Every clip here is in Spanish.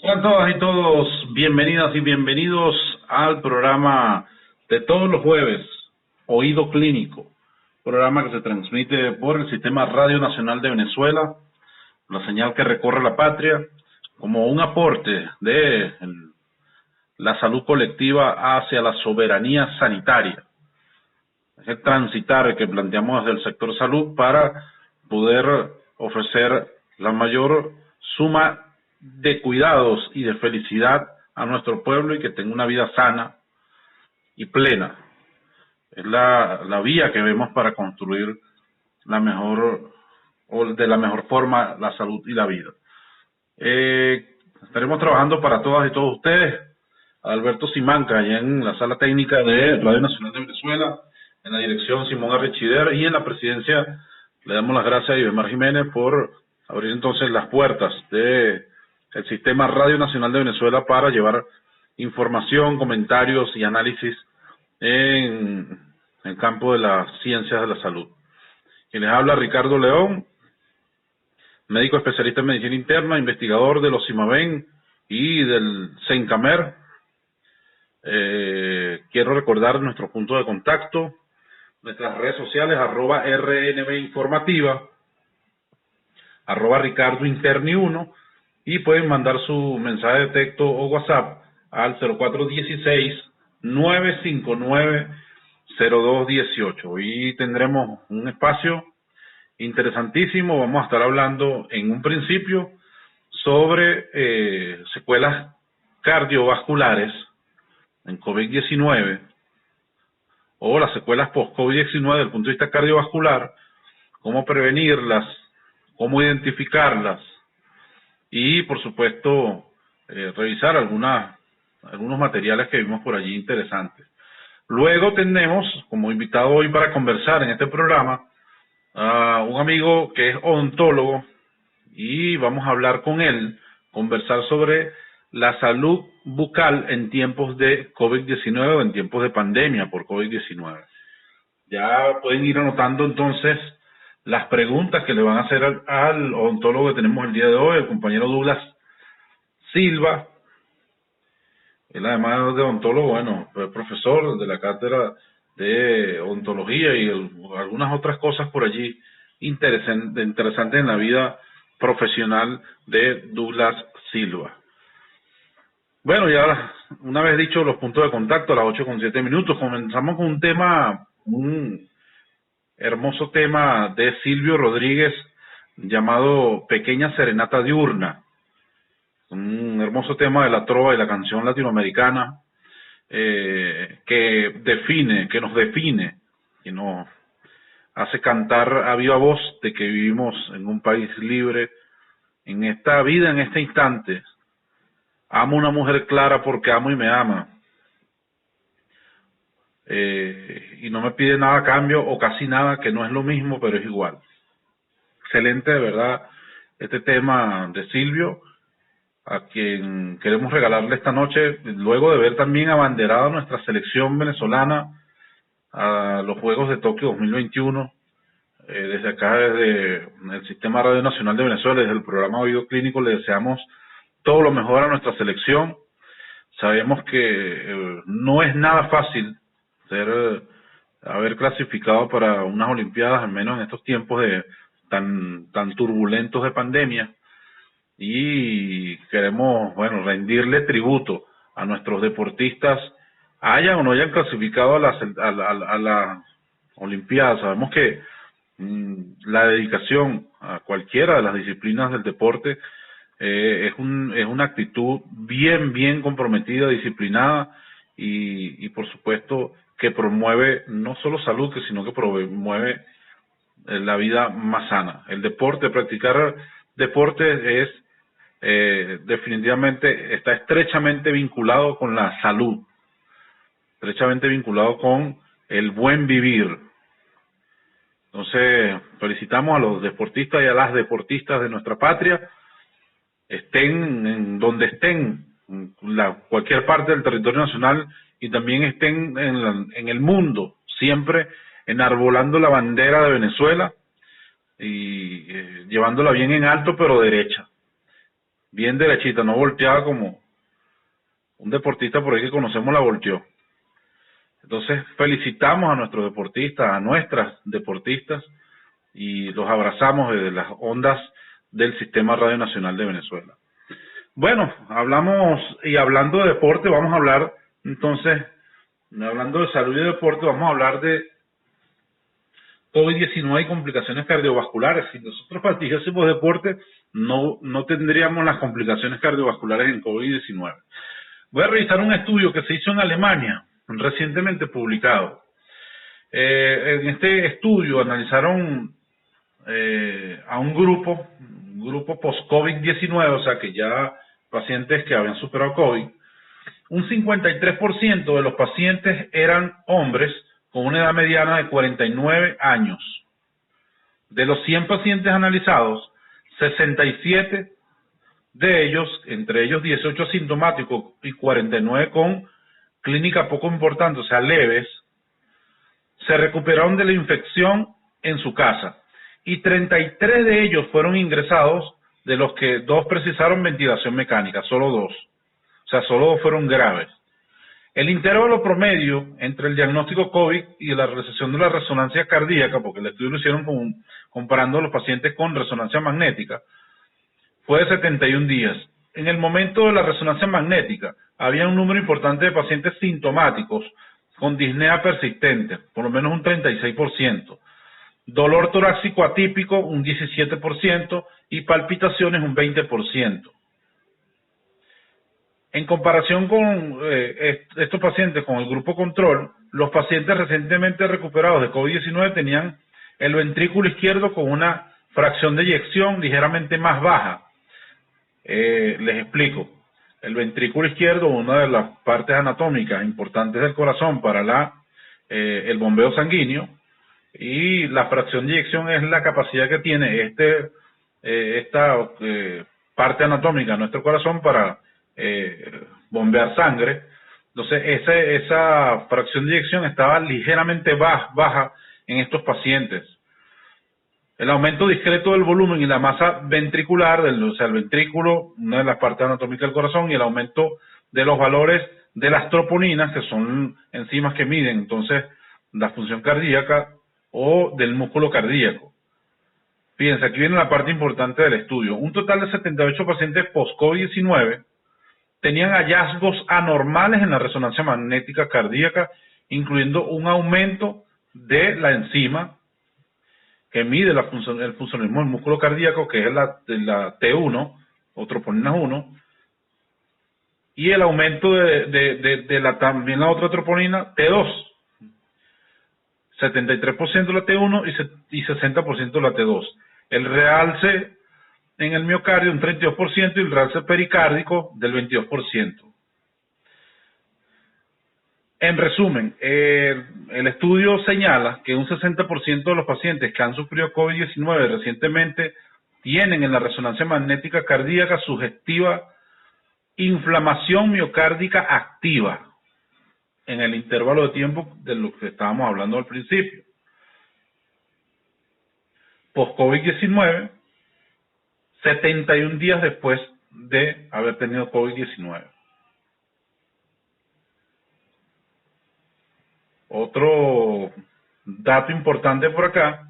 Hola a todas y todos, bienvenidas y bienvenidos al programa de todos los jueves, Oído Clínico, programa que se transmite por el Sistema Radio Nacional de Venezuela, la señal que recorre la patria, como un aporte de la salud colectiva hacia la soberanía sanitaria. Es el transitar que planteamos desde el sector salud para poder ofrecer la mayor suma de cuidados y de felicidad a nuestro pueblo y que tenga una vida sana y plena. Es la vía que vemos para construir la mejor o de la mejor forma la salud y la vida. Estaremos trabajando para todas y todos ustedes. Alberto Simanca, allá en la sala técnica de Radio Nacional de Venezuela, en la dirección Simón Arrechider, y en la presidencia le damos las gracias a Ibemar Jiménez por abrir entonces las puertas de el Sistema Radio Nacional de Venezuela para llevar información, comentarios y análisis en el campo de las ciencias de la salud. Y les habla Ricardo León, médico especialista en medicina interna, investigador de los CIMAVEN y del CENCAMER. Quiero recordar nuestro punto de contacto, nuestras redes sociales, @RNB Informativa, @RicardoInterni1, y pueden mandar su mensaje de texto o WhatsApp al 0416-959-0218. Hoy tendremos un espacio interesantísimo. Vamos a estar hablando en un principio sobre secuelas cardiovasculares en COVID-19 o las secuelas post-COVID-19 desde el punto de vista cardiovascular, cómo prevenirlas, cómo identificarlas y, por supuesto, revisar algunos materiales que vimos por allí interesantes. Luego tenemos como invitado hoy para conversar en este programa a un amigo que es odontólogo y vamos a hablar con él, conversar sobre la salud bucal en tiempos de COVID-19 o en tiempos de pandemia por COVID-19. Ya pueden ir anotando entonces las preguntas que le van a hacer al odontólogo que tenemos el día de hoy, el compañero Douglas Silva. Él, además de odontólogo, bueno, es profesor de la cátedra de odontología y algunas otras cosas por allí interesantes en la vida profesional de Douglas Silva. Bueno, ya una vez dicho los puntos de contacto, a las 8:07, comenzamos con un hermoso tema de Silvio Rodríguez llamado Pequeña Serenata Diurna, un hermoso tema de la trova y la canción latinoamericana que nos define, que nos hace cantar a viva voz de que vivimos en un país libre, en esta vida, en este instante. Amo una mujer clara porque amo y me ama. Y no me pide nada a cambio o casi nada, que no es lo mismo, pero es igual. Excelente, de verdad, este tema de Silvio, a quien queremos regalarle esta noche, luego de ver también abanderada nuestra selección venezolana a los Juegos de Tokio 2021, desde acá, desde el Sistema Radio Nacional de Venezuela, desde el programa Oído Clínico, le deseamos todo lo mejor a nuestra selección. Sabemos que no es nada fácil haber clasificado para unas Olimpiadas, al menos en estos tiempos tan turbulentos de pandemia, y queremos, rendirle tributo a nuestros deportistas, hayan o no hayan clasificado a las Olimpiadas. Sabemos que la dedicación a cualquiera de las disciplinas del deporte es una actitud bien comprometida, disciplinada y por supuesto que promueve no solo salud, sino que promueve la vida más sana. El deporte, practicar deporte es definitivamente está estrechamente vinculado con la salud, estrechamente vinculado con el buen vivir. Entonces, felicitamos a los deportistas y a las deportistas de nuestra patria, estén en donde estén, cualquier parte del territorio nacional, y también estén en el mundo, siempre enarbolando la bandera de Venezuela y llevándola bien en alto, pero derecha. bien derechita, no volteada como un deportista por ahí que conocemos la volteó. Entonces felicitamos a nuestros deportistas, a nuestras deportistas, y los abrazamos desde las ondas del Sistema Radio Nacional de Venezuela. Bueno, hablando de deporte, vamos a hablar entonces, hablando de salud y deporte, vamos a hablar de COVID-19 y complicaciones cardiovasculares. Si nosotros practicásemos deporte, no tendríamos las complicaciones cardiovasculares en COVID-19. Voy a revisar un estudio que se hizo en Alemania, recientemente publicado. En este estudio analizaron a un grupo post-COVID-19, o sea que ya pacientes que habían superado COVID. Un 53% de los pacientes eran hombres con una edad mediana de 49 años. De los 100 pacientes analizados, 67 de ellos, entre ellos 18 asintomáticos y 49 con clínica poco importante, o sea, leves, se recuperaron de la infección en su casa. Y 33 de ellos fueron ingresados, de los que 2 precisaron ventilación mecánica, solo 2. O sea, solo 2 fueron graves. El intervalo promedio entre el diagnóstico COVID y la realización de la resonancia cardíaca, porque el estudio lo hicieron comparando a los pacientes con resonancia magnética, fue de 71 días. En el momento de la resonancia magnética, había un número importante de pacientes sintomáticos con disnea persistente, por lo menos un 36%. Dolor torácico atípico, un 17%, y palpitaciones, un 20%. En comparación con estos pacientes con el grupo control, los pacientes recientemente recuperados de COVID-19 tenían el ventrículo izquierdo con una fracción de eyección ligeramente más baja. Les explico. El ventrículo izquierdo, una de las partes anatómicas importantes del corazón para el bombeo sanguíneo, y la fracción de eyección es la capacidad que tiene esta parte anatómica de nuestro corazón para bombear sangre. Entonces esa fracción de eyección estaba ligeramente baja en estos pacientes. El aumento discreto del volumen y la masa ventricular, o sea, el ventrículo, una de las partes anatómicas del corazón, y el aumento de los valores de las troponinas, que son enzimas que miden entonces la función cardíaca, o del músculo cardíaco. Fíjense, aquí viene la parte importante del estudio. Un total de 78 pacientes post-COVID-19 tenían hallazgos anormales en la resonancia magnética cardíaca, incluyendo un aumento de la enzima que mide el funcionalismo del músculo cardíaco, que es la T1, o troponina 1, y el aumento de también la otra troponina, T2. 73% de la T1 y 60% de la T2. El realce en el miocardio un 32% y el realce pericárdico del 22%. En resumen, el estudio señala que un 60% de los pacientes que han sufrido COVID-19 recientemente tienen en la resonancia magnética cardíaca sugestiva inflamación miocárdica activa en el intervalo de tiempo de lo que estábamos hablando al principio. Post-COVID-19, 71 días después de haber tenido COVID-19. Otro dato importante por acá,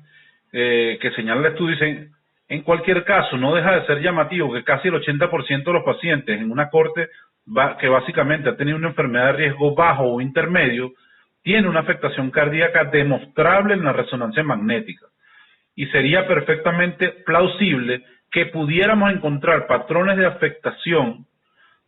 que señala el estudio, dice: en cualquier caso, no deja de ser llamativo que casi el 80% de los pacientes en una corte que básicamente ha tenido una enfermedad de riesgo bajo o intermedio, tiene una afectación cardíaca demostrable en la resonancia magnética. Y sería perfectamente plausible que pudiéramos encontrar patrones de afectación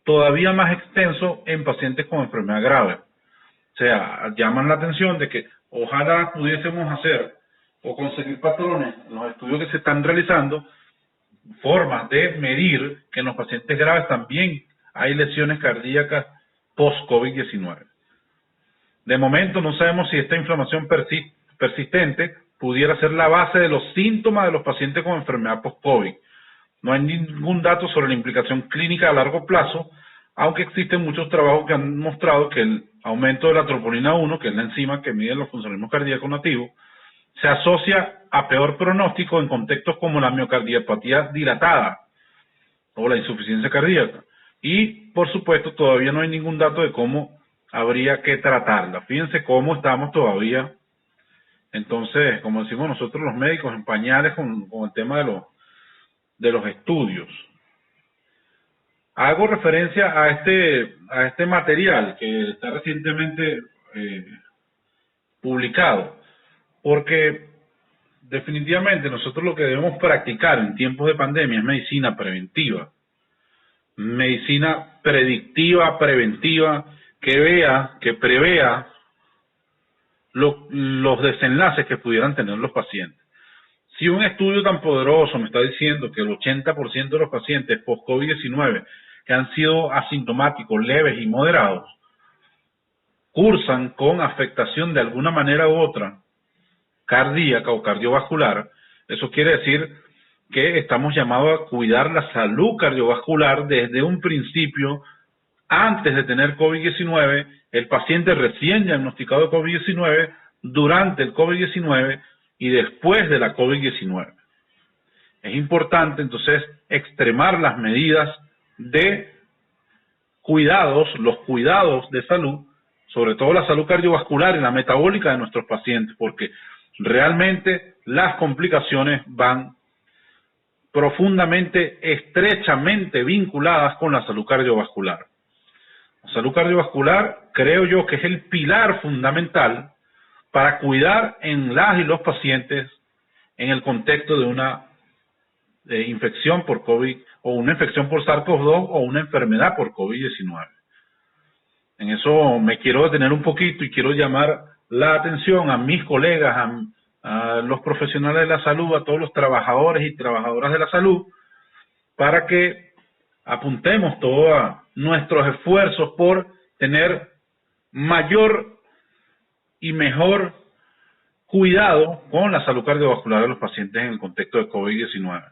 todavía más extensos en pacientes con enfermedad grave. O sea, llaman la atención de que ojalá pudiésemos hacer o conseguir patrones en los estudios que se están realizando, formas de medir que en los pacientes graves también hay lesiones cardíacas post-COVID-19. De momento no sabemos si esta inflamación persistente pudiera ser la base de los síntomas de los pacientes con enfermedad post-COVID. No hay ningún dato sobre la implicación clínica a largo plazo, aunque existen muchos trabajos que han mostrado que el aumento de la troponina 1, que es la enzima que mide los funcionalismos cardíacos nativos, se asocia a peor pronóstico en contextos como la miocardiopatía dilatada, o la insuficiencia cardíaca. Y, por supuesto, todavía no hay ningún dato de cómo habría que tratarla. Fíjense cómo estamos todavía, entonces, como decimos nosotros los médicos, en pañales con el tema de los estudios. Hago referencia a este material que está recientemente publicado, porque definitivamente nosotros lo que debemos practicar en tiempos de pandemia es medicina preventiva, medicina predictiva, preventiva, que prevea los desenlaces que pudieran tener los pacientes. Si un estudio tan poderoso me está diciendo que el 80% de los pacientes post-COVID-19 que han sido asintomáticos, leves y moderados, cursan con afectación de alguna manera u otra, cardíaca o cardiovascular, eso quiere decir que estamos llamados a cuidar la salud cardiovascular desde un principio, antes de tener COVID-19, el paciente recién diagnosticado de COVID-19, durante el COVID-19 y después de la COVID-19. Es importante entonces extremar las medidas de cuidados, los cuidados de salud, sobre todo la salud cardiovascular y la metabólica de nuestros pacientes, porque realmente las complicaciones van profundamente, estrechamente vinculadas con la salud cardiovascular. La salud cardiovascular creo yo que es el pilar fundamental para cuidar en las y los pacientes en el contexto de una infección por COVID o una infección por SARS-CoV-2 o una enfermedad por COVID-19. En eso me quiero detener un poquito y quiero llamar la atención a mis colegas, a los profesionales de la salud, a todos los trabajadores y trabajadoras de la salud, para que apuntemos todos nuestros esfuerzos por tener mayor y mejor cuidado con la salud cardiovascular de los pacientes en el contexto de COVID-19.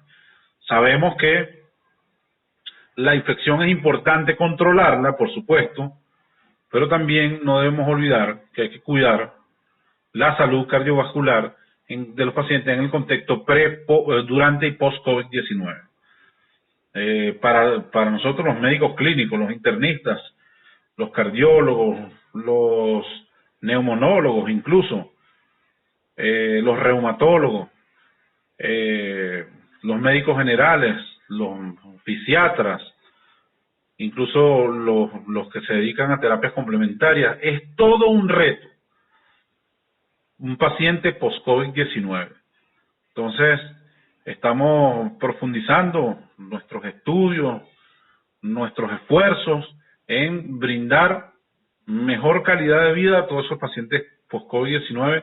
Sabemos que la infección es importante controlarla, por supuesto, pero también no debemos olvidar que hay que cuidar la salud cardiovascular de los pacientes en el contexto durante y post-COVID-19. Para nosotros los médicos clínicos, los internistas, los cardiólogos, los neumonólogos incluso, los reumatólogos, los médicos generales, los fisiatras, incluso los que se dedican a terapias complementarias, es todo un reto un paciente post-COVID-19. Entonces, estamos profundizando nuestros estudios, nuestros esfuerzos en brindar mejor calidad de vida a todos esos pacientes post-COVID-19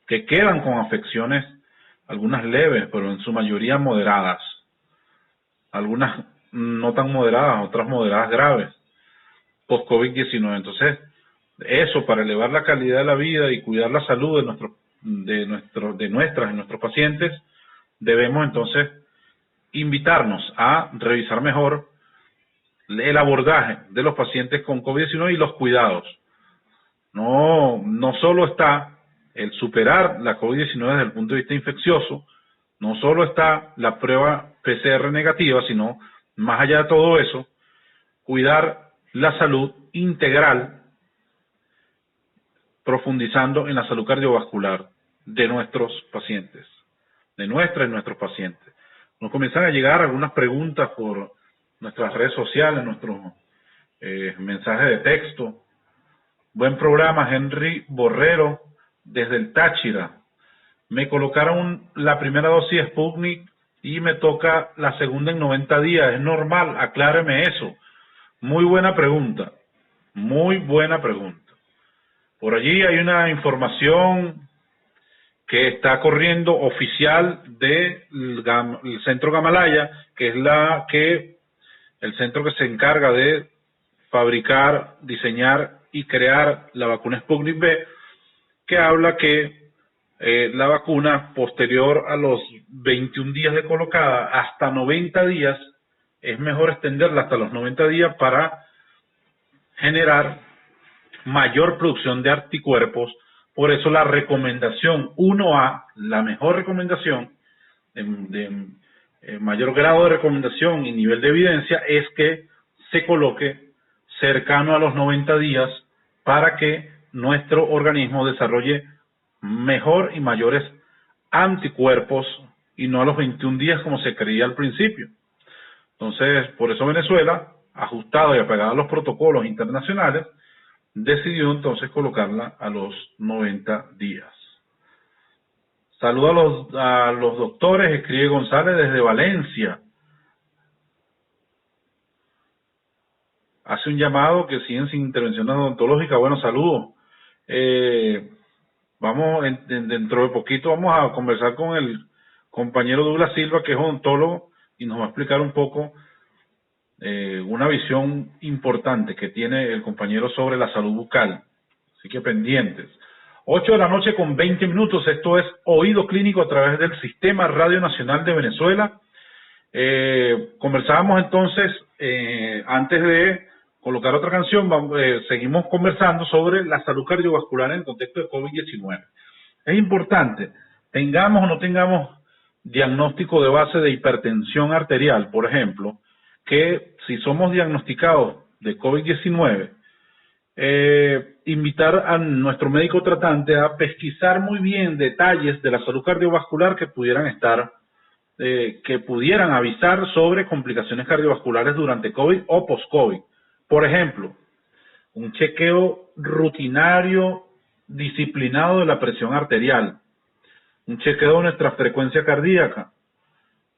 que quedan con afecciones, algunas leves, pero en su mayoría moderadas, algunas no tan moderadas, otras moderadas graves, post-COVID-19. Entonces, eso para elevar la calidad de la vida y cuidar la salud de nuestros pacientes, debemos entonces invitarnos a revisar mejor el abordaje de los pacientes con COVID-19 y los cuidados. No solo está el superar la COVID-19 desde el punto de vista infeccioso, no solo está la prueba PCR negativa, sino más allá de todo eso, cuidar la salud integral, profundizando en la salud cardiovascular de nuestros pacientes, de nuestras y nuestros pacientes. Nos comienzan a llegar algunas preguntas por nuestras redes sociales, nuestros mensajes de texto. Buen programa, Henry Borrero, desde el Táchira. Me colocaron la primera dosis de Sputnik y me toca la segunda en 90 días. ¿Es normal? Acláreme eso. Muy buena pregunta. Muy buena pregunta. Por allí hay una información que está corriendo oficial del Centro Gamalaya, que es el centro que se encarga de fabricar, diseñar y crear la vacuna Sputnik V, que habla que la vacuna posterior a los 21 días de colocada hasta 90 días, es mejor extenderla hasta los 90 días para generar mayor producción de anticuerpos. Por eso la recomendación 1A, la mejor recomendación mayor grado de recomendación y nivel de evidencia es que se coloque cercano a los 90 días para que nuestro organismo desarrolle mejor y mayores anticuerpos y no a los 21 días como se creía al principio. Entonces, por eso Venezuela, ajustado y apegado a los protocolos internacionales, decidió entonces colocarla a los 90 días. Saludo a los doctores, escribe González desde Valencia. Hace un llamado que siguen sin intervención odontológica. Bueno, saludos. Dentro de poquito vamos a conversar con el compañero Douglas Silva, que es odontólogo, y nos va a explicar un poco una visión importante que tiene el compañero sobre la salud bucal. Así que pendientes. 8 de la noche con 20 minutos. Esto es Oído Clínico a través del Sistema Radio Nacional de Venezuela. Conversábamos entonces, antes de colocar otra canción, seguimos conversando sobre la salud cardiovascular en el contexto de COVID-19. Es importante, tengamos o no tengamos diagnóstico de base de hipertensión arterial, por ejemplo, que si somos diagnosticados de COVID-19, invitar a nuestro médico tratante a pesquisar muy bien detalles de la salud cardiovascular que pudieran avisar sobre complicaciones cardiovasculares durante COVID o post-COVID. Por ejemplo, un chequeo rutinario disciplinado de la presión arterial, un chequeo de nuestra frecuencia cardíaca,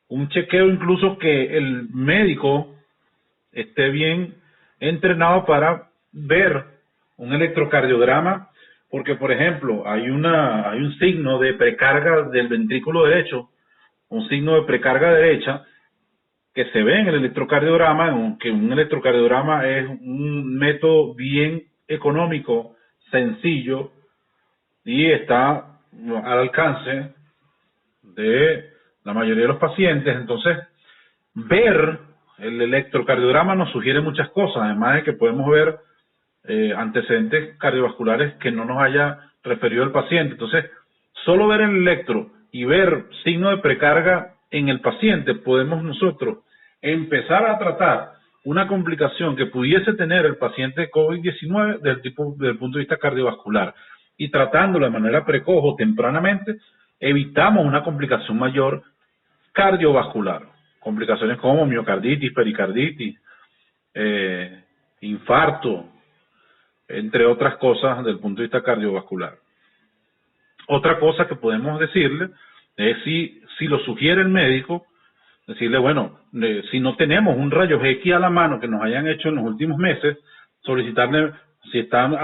un chequeo incluso que el médico esté bien entrenado para ver un electrocardiograma, porque por ejemplo hay un signo de precarga del ventrículo derecho, un signo de precarga derecha que se ve en el electrocardiograma, que un electrocardiograma es un método bien económico, sencillo y está al alcance de la mayoría de los pacientes. Entonces, ver el electrocardiograma nos sugiere muchas cosas, además de que podemos ver antecedentes cardiovasculares que no nos haya referido el paciente. Entonces, solo ver el electro y ver signo de precarga en el paciente, podemos nosotros empezar a tratar una complicación que pudiese tener el paciente COVID-19 desde el punto de vista cardiovascular. Y tratándolo de manera precoz o tempranamente, evitamos una complicación mayor cardiovascular. Complicaciones como miocarditis, pericarditis, infarto, entre otras cosas desde el punto de vista cardiovascular. Otra cosa que podemos decirle es si lo sugiere el médico, decirle, bueno, si no tenemos un rayos X a la mano que nos hayan hecho en los últimos meses, solicitarle, si están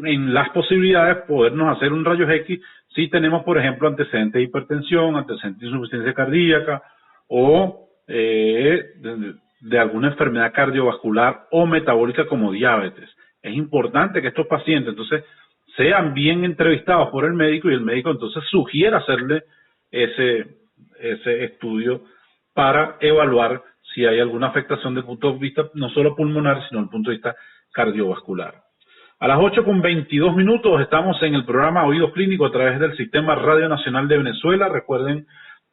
en las posibilidades, podernos hacer un rayos X, si tenemos, por ejemplo, antecedentes de hipertensión, antecedentes de insuficiencia cardíaca o de alguna enfermedad cardiovascular o metabólica como diabetes. Es importante que estos pacientes, entonces, sean bien entrevistados por el médico y el médico entonces sugiera hacerle ese estudio para evaluar si hay alguna afectación desde el punto de vista no solo pulmonar, sino desde el punto de vista cardiovascular. A las 8:22 minutos estamos en el programa Oídos Clínicos a través del Sistema Radio Nacional de Venezuela. Recuerden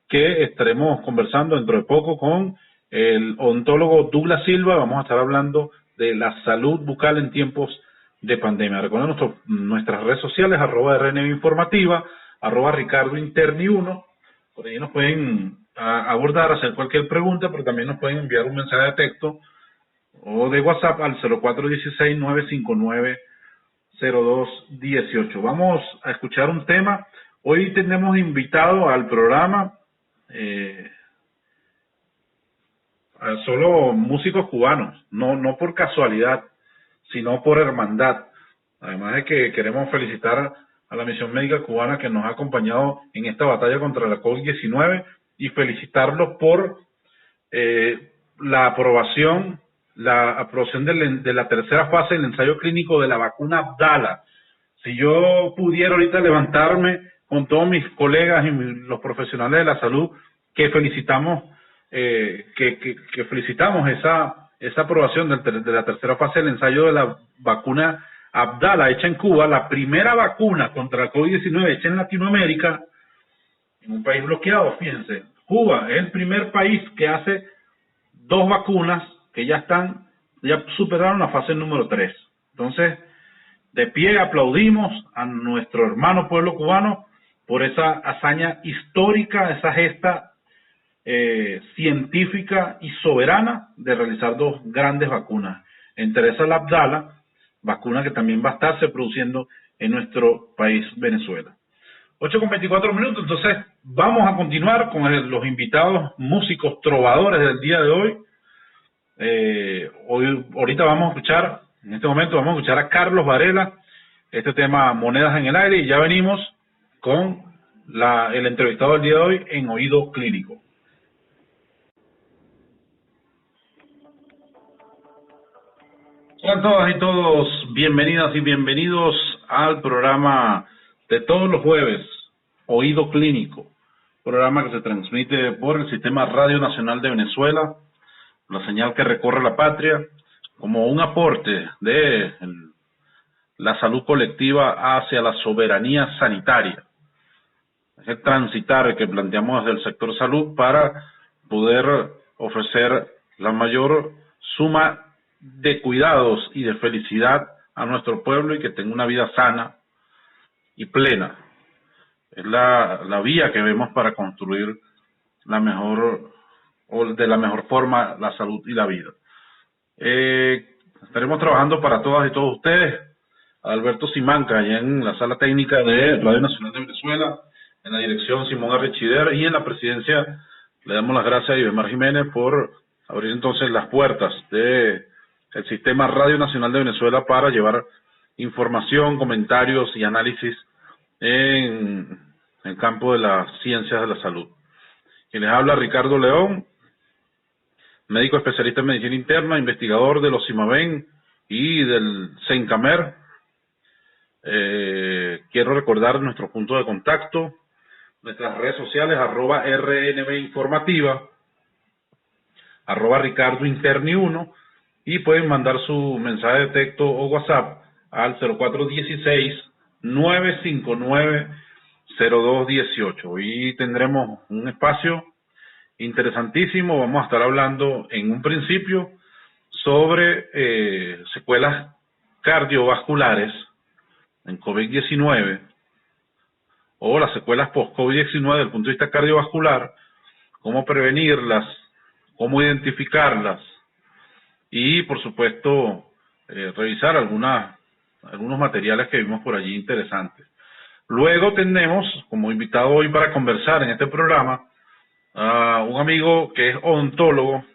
que estaremos conversando dentro de poco con el odontólogo Douglas Silva. Vamos a estar hablando de la salud bucal en tiempos de pandemia. Recuerden nuestras redes sociales, @RNB Informativa, @RicardoInterni1. Por ahí nos pueden abordar, hacer cualquier pregunta, pero también nos pueden enviar un mensaje de texto o de WhatsApp al 0416-959-0218. Vamos a escuchar un tema. Hoy tenemos invitado al programa a solo músicos cubanos, no por casualidad, sino por hermandad. Además de que queremos felicitar a la Misión Médica Cubana que nos ha acompañado en esta batalla contra la COVID-19 y felicitarlos por la aprobación de la tercera fase del ensayo clínico de la vacuna Abdala. Si yo pudiera ahorita levantarme con todos mis colegas y los profesionales de la salud que felicitamos esa aprobación de la tercera fase del ensayo de la vacuna Abdala hecha en Cuba, la primera vacuna contra la COVID-19 hecha en Latinoamérica, en un país bloqueado, fíjense, Cuba es el primer país que hace 2 vacunas que ya superaron la fase número 3. Entonces, de pie aplaudimos a nuestro hermano pueblo cubano por esa hazaña histórica, esa gesta científica y soberana de realizar 2 grandes vacunas. Entre esas la Abdala, vacuna que también va a estarse produciendo en nuestro país Venezuela. 8:24 minutos, entonces vamos a continuar con los invitados músicos trovadores del día de hoy. Ahorita vamos a escuchar, en este momento vamos a escuchar a Carlos Varela, este tema Monedas en el Aire, y ya venimos con el entrevistado del día de hoy en Oído Clínico. Hola a todas y todos, bienvenidas y bienvenidos al programa de todos los jueves, Oído Clínico, programa que se transmite por el Sistema Radio Nacional de Venezuela, la señal que recorre la patria, como un aporte de la salud colectiva hacia la soberanía sanitaria. Es el transitar que planteamos desde el sector salud para poder ofrecer la mayor suma de cuidados y de felicidad a nuestro pueblo y que tenga una vida sana y plena. Es la vía que vemos para construir de la mejor forma la salud y la vida. Estaremos trabajando para todas y todos ustedes. Alberto Simanca, allá en la sala técnica de Radio Nacional de Venezuela, en la dirección Simón Arrechider, y en la presidencia le damos las gracias a Ibemar Jiménez por abrir entonces las puertas del Sistema Radio Nacional de Venezuela para llevar información, comentarios y análisis en el campo de las ciencias de la salud. Quien les habla, Ricardo León, médico especialista en medicina interna, investigador de los CIMAVEN y del CENCAMER. Quiero recordar nuestro punto de contacto, nuestras redes sociales, @RNB Informativa, @RicardoInterni1, y pueden mandar su mensaje de texto o WhatsApp al 0416-959-0218. Hoy tendremos un espacio interesantísimo. Vamos a estar hablando en un principio sobre secuelas cardiovasculares en COVID-19 o las secuelas post-COVID-19 desde el punto de vista cardiovascular, cómo prevenirlas, cómo identificarlas y, por supuesto, revisar algunos materiales que vimos por allí interesantes. Luego tenemos como invitado hoy para conversar en este programa a un amigo que es odontólogo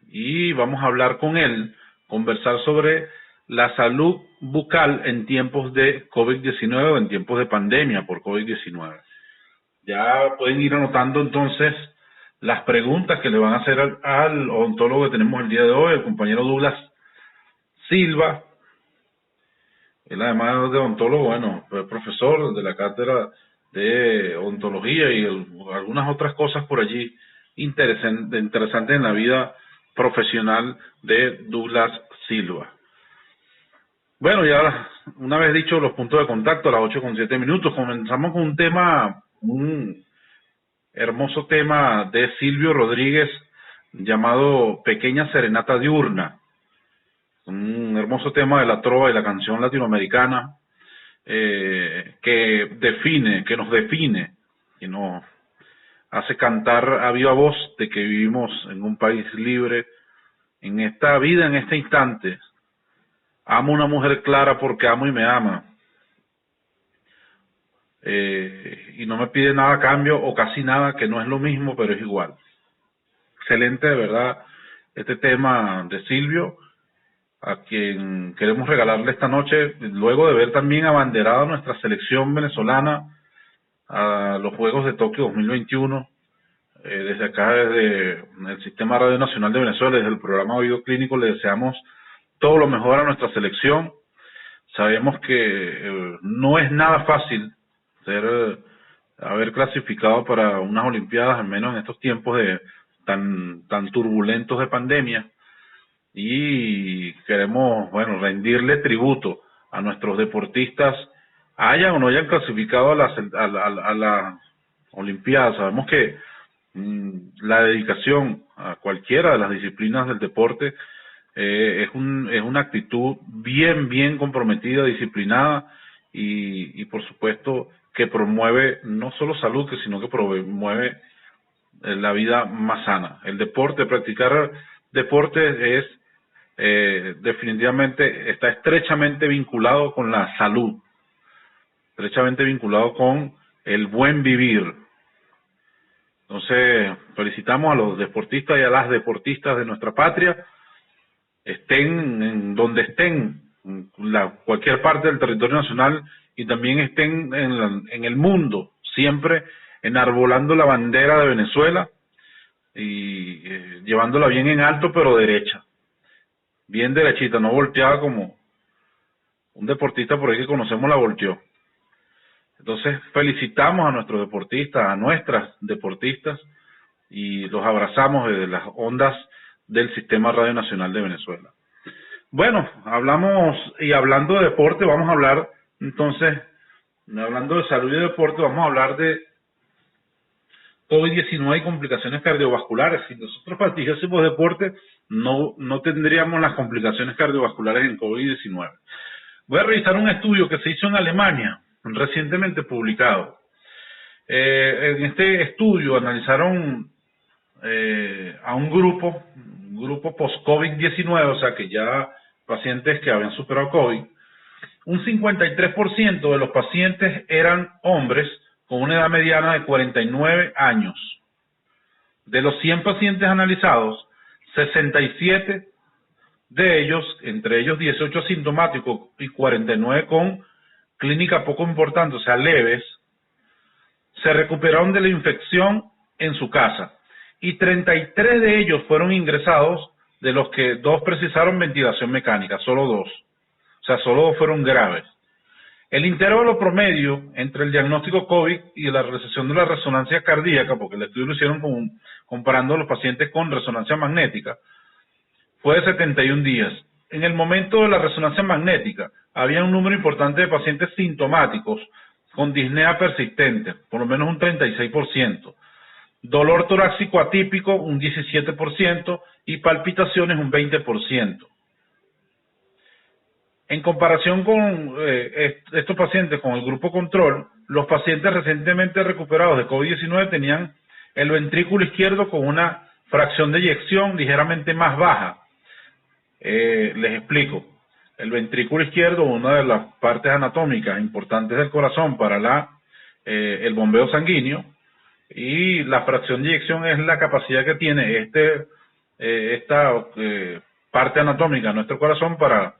y vamos a hablar con él, conversar sobre la salud bucal en tiempos de COVID-19 o en tiempos de pandemia por COVID-19. Ya pueden ir anotando entonces las preguntas que le van a hacer al odontólogo que tenemos el día de hoy, el compañero Douglas Silva. Él, además de odontólogo, bueno, es profesor de la cátedra de odontología y algunas otras cosas por allí interesantes en la vida profesional de Douglas Silva. Bueno, ya una vez dicho los puntos de contacto, a las 8:07 comenzamos con un hermoso tema de Silvio Rodríguez llamado Pequeña Serenata Diurna. Un hermoso tema de la trova y la canción latinoamericana que nos define, que nos hace cantar a viva voz de que vivimos en un país libre, en esta vida, en este instante. Amo a una mujer clara porque amo y me ama. Y no me pide nada a cambio o casi nada, que no es lo mismo, pero es igual. Excelente, de verdad, este tema de Silvio, a quien queremos regalarle esta noche, luego de ver también abanderada nuestra selección venezolana a los Juegos de Tokio 2021, desde acá, desde el Sistema Radio Nacional de Venezuela, desde el programa Oído Clínico, le deseamos todo lo mejor a nuestra selección. Sabemos que no es nada fácil haber clasificado para unas Olimpiadas, al menos en estos tiempos tan turbulentos de pandemia, y queremos, bueno, rendirle tributo a nuestros deportistas, hayan o no hayan clasificado a las Olimpiadas. Sabemos que La dedicación a cualquiera de las disciplinas del deporte es una actitud bien comprometida, disciplinada y por supuesto que promueve no solo salud, sino que promueve la vida más sana. El deporte, practicar deporte es definitivamente está estrechamente vinculado con la salud, estrechamente vinculado con el buen vivir. Entonces, felicitamos a los deportistas y a las deportistas de nuestra patria, estén en donde estén, en cualquier parte del territorio nacional, y también estén en el mundo, siempre enarbolando la bandera de Venezuela y llevándola bien en alto, pero derecha, bien derechita, no volteada como un deportista por ahí que conocemos la volteó. Entonces, felicitamos a nuestros deportistas, a nuestras deportistas, y los abrazamos desde las ondas del Sistema Radio Nacional de Venezuela. Bueno, hablando de deporte, vamos a hablar, entonces, hablando de salud y deporte, vamos a hablar de COVID-19 y complicaciones cardiovasculares. Si nosotros practicásemos deporte, no tendríamos las complicaciones cardiovasculares en COVID-19. Voy a revisar un estudio que se hizo en Alemania, recientemente publicado. En este estudio analizaron a un grupo post-COVID-19, o sea que ya pacientes que habían superado COVID. Un 53% de los pacientes eran hombres con una edad mediana de 49 años. De los 100 pacientes analizados, 67 de ellos, entre ellos 18 asintomáticos y 49 con clínica poco importante, o sea, leves, se recuperaron de la infección en su casa, y 33 de ellos fueron ingresados, de los que 2 precisaron ventilación mecánica, solo 2. O sea, solo 2 fueron graves. El intervalo promedio entre el diagnóstico COVID y la realización de la resonancia cardíaca, porque el estudio lo hicieron comparando a los pacientes con resonancia magnética, fue de 71 días. En el momento de la resonancia magnética, había un número importante de pacientes sintomáticos con disnea persistente, por lo menos un 36%, dolor torácico atípico un 17% y palpitaciones un 20%. En comparación con estos pacientes con el grupo control, los pacientes recientemente recuperados de COVID-19 tenían el ventrículo izquierdo con una fracción de eyección ligeramente más baja. Les explico. El ventrículo izquierdo, una de las partes anatómicas importantes del corazón para el bombeo sanguíneo, y la fracción de eyección es la capacidad que tiene esta parte anatómica de nuestro corazón para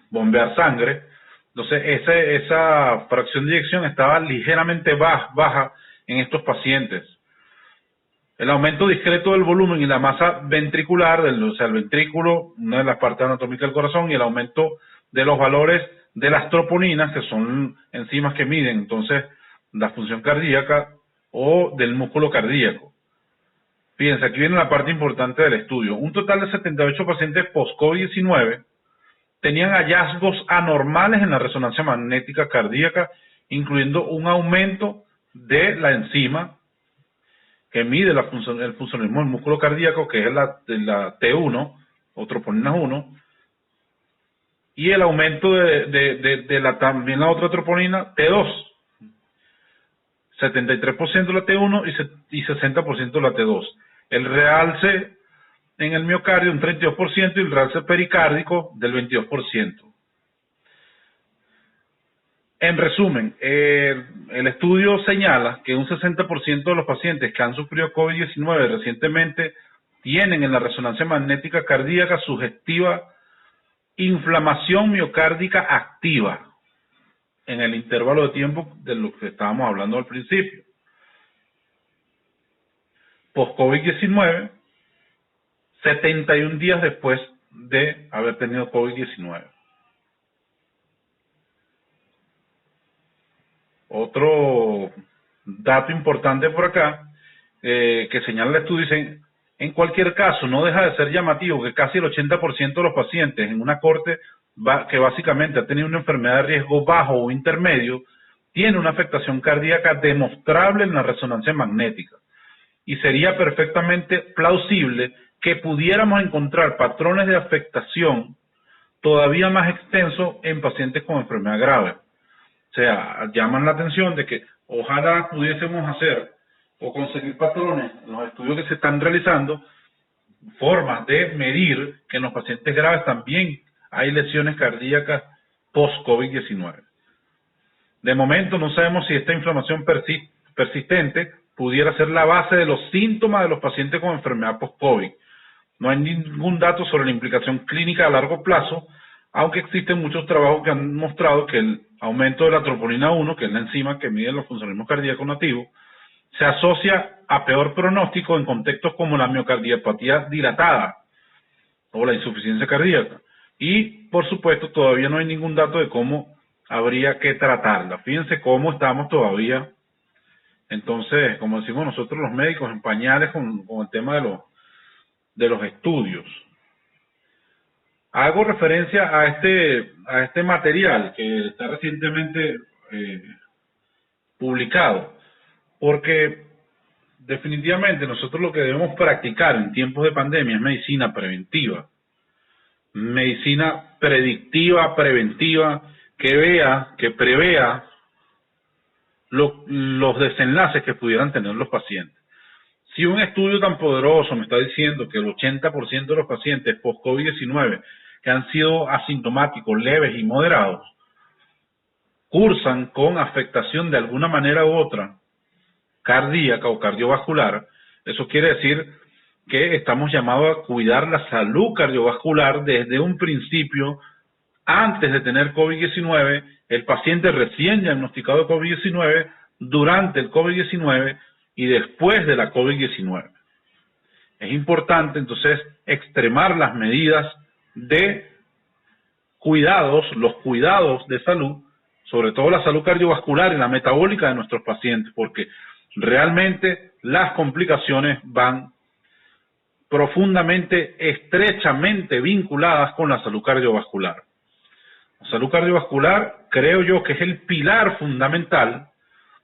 bombear sangre. Entonces esa fracción de eyección estaba ligeramente baja en estos pacientes. El aumento discreto del volumen y la masa ventricular, o sea, el ventrículo, una de las partes anatómicas del corazón, y el aumento de los valores de las troponinas, que son enzimas que miden entonces la función cardíaca o del músculo cardíaco. Fíjense, aquí viene la parte importante del estudio. Un total de 78 pacientes post-COVID-19 tenían hallazgos anormales en la resonancia magnética cardíaca, incluyendo un aumento de la enzima que mide el funcionalismo del músculo cardíaco, que es la T1, o troponina 1, y el aumento de también la otra troponina, T2, 73% de la T1 y 60% de la T2. El realce en el miocardio un 32% y el realce pericárdico del 22%. En resumen, el estudio señala que un 60% de los pacientes que han sufrido COVID-19 recientemente tienen en la resonancia magnética cardíaca sugestiva inflamación miocárdica activa en el intervalo de tiempo de lo que estábamos hablando al principio. Post-COVID-19, 71 días después de haber tenido COVID-19. Otro dato importante por acá, que señala el estudio, dice: en cualquier caso, no deja de ser llamativo que casi el 80% de los pacientes en una corte que básicamente ha tenido una enfermedad de riesgo bajo o intermedio, tiene una afectación cardíaca demostrable en la resonancia magnética. y sería perfectamente plausible que pudiéramos encontrar patrones de afectación todavía más extensos en pacientes con enfermedad grave. O sea, llaman la atención de que ojalá pudiésemos hacer o conseguir patrones en los estudios que se están realizando, formas de medir que en los pacientes graves también hay lesiones cardíacas post-COVID-19. De momento no sabemos si esta inflamación persistente pudiera ser la base de los síntomas de los pacientes con enfermedad post-COVID. No hay ningún dato sobre la implicación clínica a largo plazo, aunque existen muchos trabajos que han mostrado que el aumento de la troponina 1, que es la enzima que mide los funcionalismos cardíacos nativos, se asocia a peor pronóstico en contextos como la miocardiopatía dilatada o la insuficiencia cardíaca. Y, por supuesto, todavía no hay ningún dato de cómo habría que tratarla. Fíjense cómo estamos todavía, entonces, como decimos nosotros los médicos, en pañales con el tema de los estudios. Hago referencia a este material que está recientemente publicado, porque definitivamente nosotros lo que debemos practicar en tiempos de pandemia es medicina preventiva, medicina predictiva, preventiva, que prevea los desenlaces que pudieran tener los pacientes. Si un estudio tan poderoso me está diciendo que el 80% de los pacientes post-COVID-19 que han sido asintomáticos, leves y moderados, cursan con afectación de alguna manera u otra, cardíaca o cardiovascular, eso quiere decir que estamos llamados a cuidar la salud cardiovascular desde un principio, antes de tener COVID-19, el paciente recién diagnosticado de COVID-19, durante el COVID-19 y después de la COVID-19. Es importante entonces extremar las medidas de cuidados, los cuidados de salud, sobre todo la salud cardiovascular y la metabólica de nuestros pacientes, porque realmente las complicaciones van profundamente, estrechamente vinculadas con la salud cardiovascular. La salud cardiovascular creo yo que es el pilar fundamental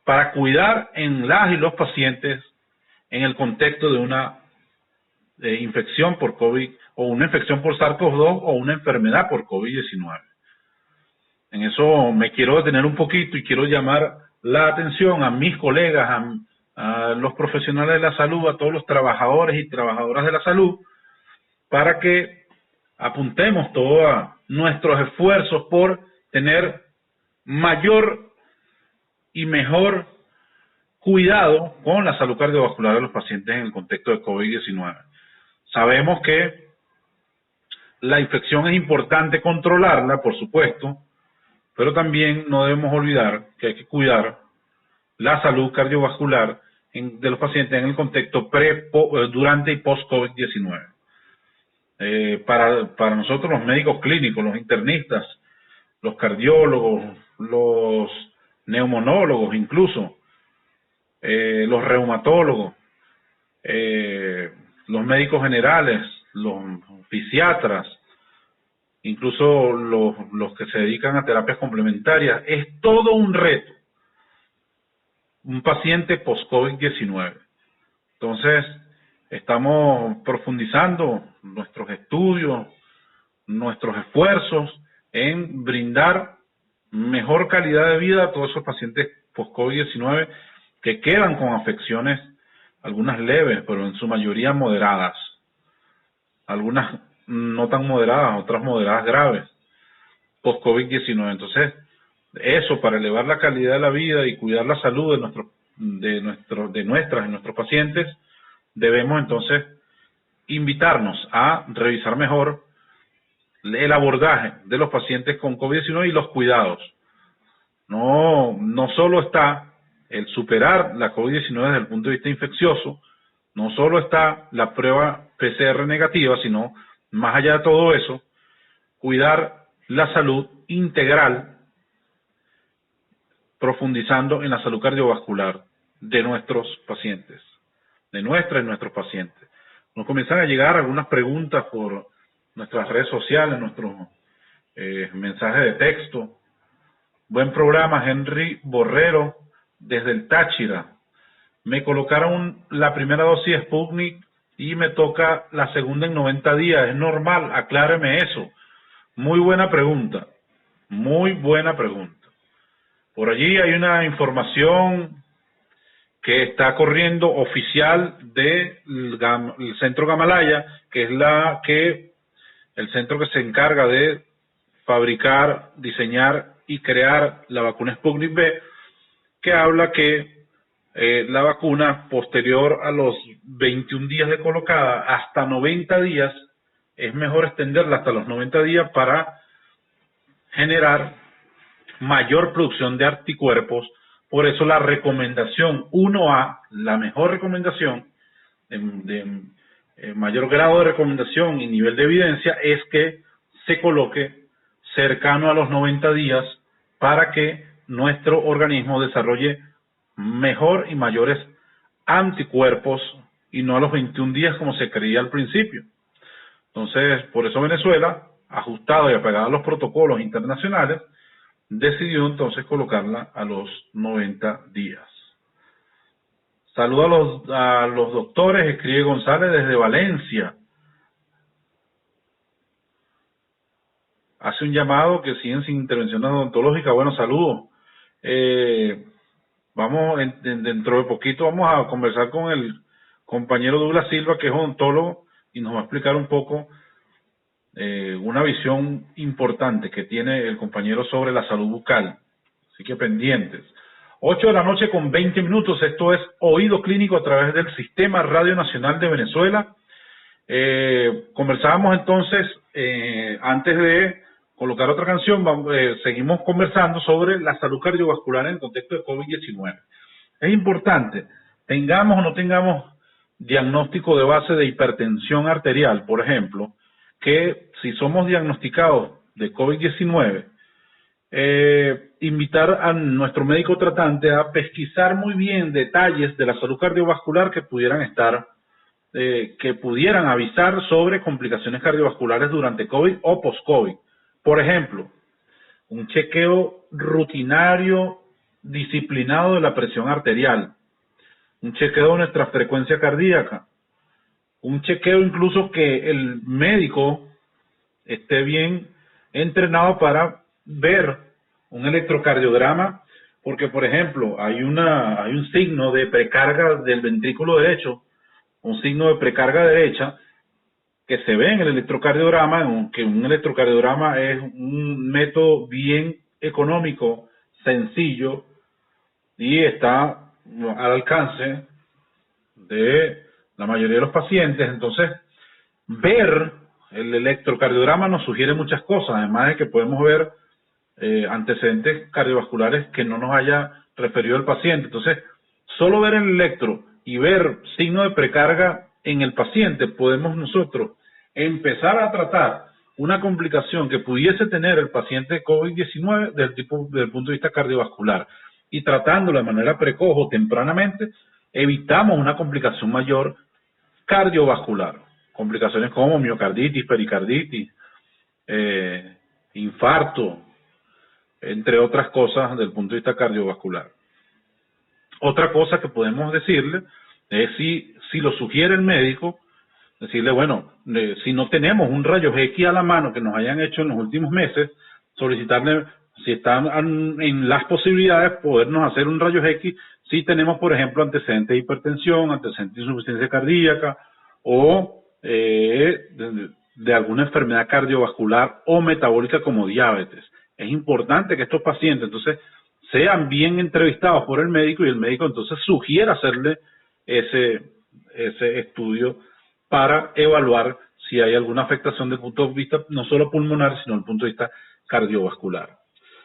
para cuidar en las y los pacientes en el contexto de una infección por COVID o una infección por SARS-CoV-2 o una enfermedad por COVID-19. En eso me quiero detener un poquito y quiero llamar la atención a mis colegas, a los profesionales de la salud, a todos los trabajadores y trabajadoras de la salud, para que apuntemos todos nuestros esfuerzos por tener mayor y mejor cuidado con la salud cardiovascular de los pacientes en el contexto de COVID-19. Sabemos que la infección es importante controlarla, por supuesto, pero también no debemos olvidar que hay que cuidar la salud cardiovascular de los pacientes en el contexto durante y post-COVID-19. Para nosotros los médicos clínicos, los internistas, los cardiólogos, los neumonólogos incluso, los reumatólogos, los médicos generales, los fisiatras, incluso los que se dedican a terapias complementarias, es todo un reto un paciente post-COVID-19. Entonces, estamos profundizando nuestros estudios, nuestros esfuerzos en brindar mejor calidad de vida a todos esos pacientes post-COVID-19 que quedan con afecciones, algunas leves, pero en su mayoría moderadas, algunas no tan moderadas, otras moderadas graves, post-COVID-19. Entonces, eso para elevar la calidad de la vida y cuidar la salud de nuestros pacientes, debemos entonces invitarnos a revisar mejor el abordaje de los pacientes con COVID-19 y los cuidados. No solo está el superar la COVID-19 desde el punto de vista infeccioso, no solo está la prueba PCR negativa, sino más allá de todo eso, cuidar la salud integral, profundizando en la salud cardiovascular de nuestros pacientes, de nuestras y nuestros pacientes. Nos comienzan a llegar algunas preguntas por nuestras redes sociales, nuestros mensajes de texto. Buen programa, Henry Borrero, desde el Táchira. me colocaron la primera dosis de Sputnik y me toca la segunda en 90 días. ¿Es normal? Acláreme eso. Muy buena pregunta. Muy buena pregunta. Por allí hay una información que está corriendo oficial del Centro Gamalaya, que es el centro que se encarga de fabricar, diseñar y crear la vacuna Sputnik V, que habla que la vacuna posterior a los 21 días de colocada hasta 90 días, es mejor extenderla hasta los 90 días para generar mayor producción de anticuerpos. Por eso la recomendación 1A, la mejor recomendación, de mayor grado de recomendación y nivel de evidencia, es que se coloque cercano a los 90 días para que nuestro organismo desarrolle mejor y mayores anticuerpos y no a los 21 días como se creía al principio. Entonces, por eso Venezuela, ajustado y apegado a los protocolos internacionales, decidió entonces colocarla a los 90 días. Saludo a los doctores, escribe González desde Valencia. Hace un llamado que siguen sin intervenciones odontológicas. Bueno, saludos. Dentro de poquito vamos a conversar con el compañero Douglas Silva, que es odontólogo, y nos va a explicar un poco una visión importante que tiene el compañero sobre la salud bucal. Así que pendientes. 8 de la noche con 20 minutos. Esto es Oído Clínico a través del Sistema Radio Nacional de Venezuela. Conversábamos entonces, antes de colocar otra canción, seguimos conversando sobre la salud cardiovascular en el contexto de COVID-19. Es importante, tengamos o no tengamos diagnóstico de base de hipertensión arterial, por ejemplo, que si somos diagnosticados de COVID-19, invitar a nuestro médico tratante a pesquisar muy bien detalles de la salud cardiovascular que pudieran avisar sobre complicaciones cardiovasculares durante COVID o post-COVID. Por ejemplo, un chequeo rutinario disciplinado de la presión arterial, un chequeo de nuestra frecuencia cardíaca, un chequeo incluso que el médico esté bien entrenado para ver un electrocardiograma, porque por ejemplo hay un signo de precarga del ventrículo derecho, un signo de precarga derecha que se ve en el electrocardiograma, que un electrocardiograma es un método bien económico, sencillo y está al alcance de la mayoría de los pacientes. Entonces, ver el electrocardiograma nos sugiere muchas cosas, además de que podemos ver antecedentes cardiovasculares que no nos haya referido el paciente. Entonces, solo ver el electro y ver signo de precarga en el paciente, podemos nosotros empezar a tratar una complicación que pudiese tener el paciente COVID-19 desde el punto de vista cardiovascular. Y tratándolo de manera precoz o tempranamente, evitamos una complicación mayor cardiovascular. Complicaciones como miocarditis, pericarditis, infarto, entre otras cosas desde el punto de vista cardiovascular. Otra cosa que podemos decirle es si lo sugiere el médico, decirle, bueno, si no tenemos un rayos X a la mano que nos hayan hecho en los últimos meses, solicitarle, si están en las posibilidades, podernos hacer un rayos X si tenemos, por ejemplo, antecedentes de hipertensión, antecedentes de insuficiencia cardíaca o de alguna enfermedad cardiovascular o metabólica como diabetes. Es importante que estos pacientes entonces sean bien entrevistados por el médico y el médico entonces sugiera hacerle ese estudio para evaluar si hay alguna afectación desde el punto de vista no solo pulmonar, sino desde el punto de vista cardiovascular.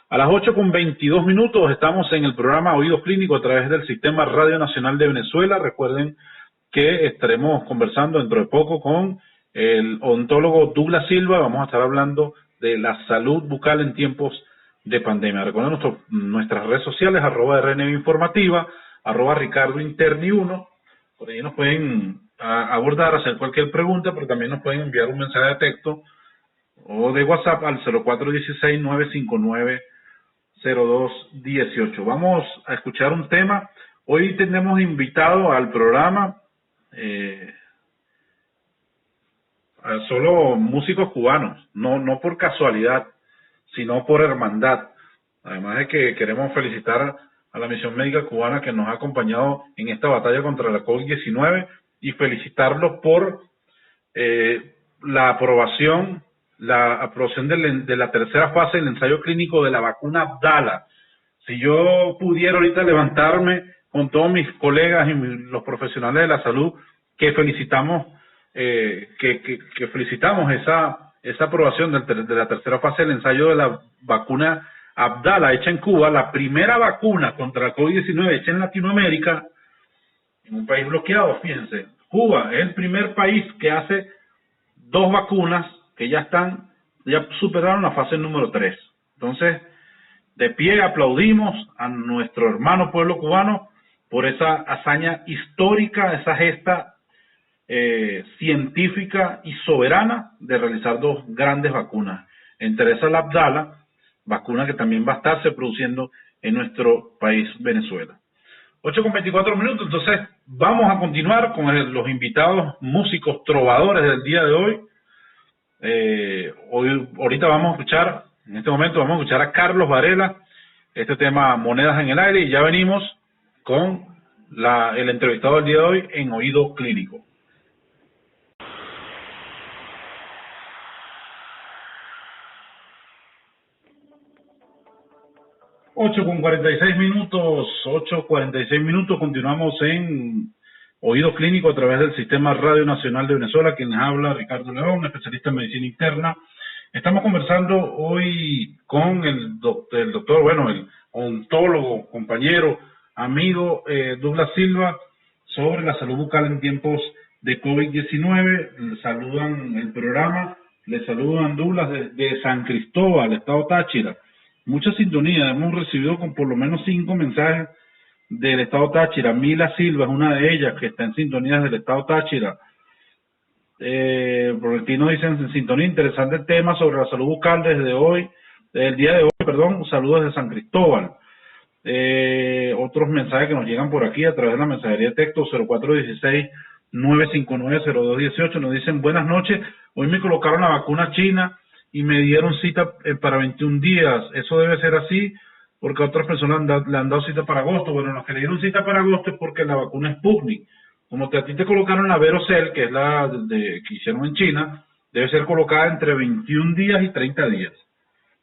A las 8:22 minutos estamos en el programa Oídos Clínicos a través del Sistema Radio Nacional de Venezuela. Recuerden que estaremos conversando dentro de poco con el odontólogo Douglas Silva. Vamos a estar hablando de la salud bucal en tiempos de pandemia. Recuerden nuestras redes sociales, @RNB Informativa, @RicardoInterni1. Por ahí nos pueden abordar, hacer cualquier pregunta, pero también nos pueden enviar un mensaje de texto o de WhatsApp al 0416-959-0218. Vamos a escuchar un tema Hoy tenemos invitado al programa a solo músicos cubanos, no por casualidad, sino por hermandad. Además de que queremos felicitar a la Misión Médica Cubana que nos ha acompañado en esta batalla contra la COVID-19 y felicitarlos por la aprobación de la tercera fase del ensayo clínico de la vacuna Abdala. Si yo pudiera ahorita levantarme con todos mis colegas y los profesionales de la salud que felicitamos que felicitamos esa aprobación de la tercera fase del ensayo de la vacuna Abdala hecha en Cuba, la primera vacuna contra la COVID-19 hecha en Latinoamérica, en un país bloqueado, fíjense. Cuba es el primer país que hace 2 vacunas que ya superaron la fase número 3. Entonces, de pie aplaudimos a nuestro hermano pueblo cubano por esa hazaña histórica, esa gesta científica y soberana de realizar 2 grandes vacunas. Entre esas la Abdala, vacuna que también va a estarse produciendo en nuestro país Venezuela. 8:24 minutos, entonces vamos a continuar con los invitados músicos trovadores del día de hoy. Ahorita vamos a escuchar, en este momento vamos a escuchar a Carlos Varela, este tema Monedas en el Aire, y ya venimos con el entrevistado del día de hoy en Oído Clínico. 8:46 minutos, continuamos en Oído Clínico a través del Sistema Radio Nacional de Venezuela. Quien les habla, Ricardo León, especialista en medicina interna. Estamos conversando hoy con el doctor, el ontólogo, compañero, amigo Douglas Silva, sobre la salud bucal en tiempos de COVID-19. Le saludan el programa, le saludan Douglas de San Cristóbal, Estado Táchira. Mucha sintonía, hemos recibido con por lo menos 5 mensajes del Estado Táchira. Mila Silva es una de ellas que está en sintonía del Estado Táchira. Por aquí nos dicen en sintonía, interesante tema sobre la salud bucal el día de hoy, saludos de San Cristóbal. Otros mensajes que nos llegan por aquí a través de la mensajería de texto 0416-959-0218 nos dicen: buenas noches, hoy me colocaron la vacuna china y me dieron cita para 21 días, eso debe ser así, porque a otras personas le han dado cita para agosto. Bueno, los que le dieron cita para agosto es porque la vacuna es Sputnik. Como a ti te colocaron la Verocell, que es la que hicieron en China, debe ser colocada entre 21 días y 30 días.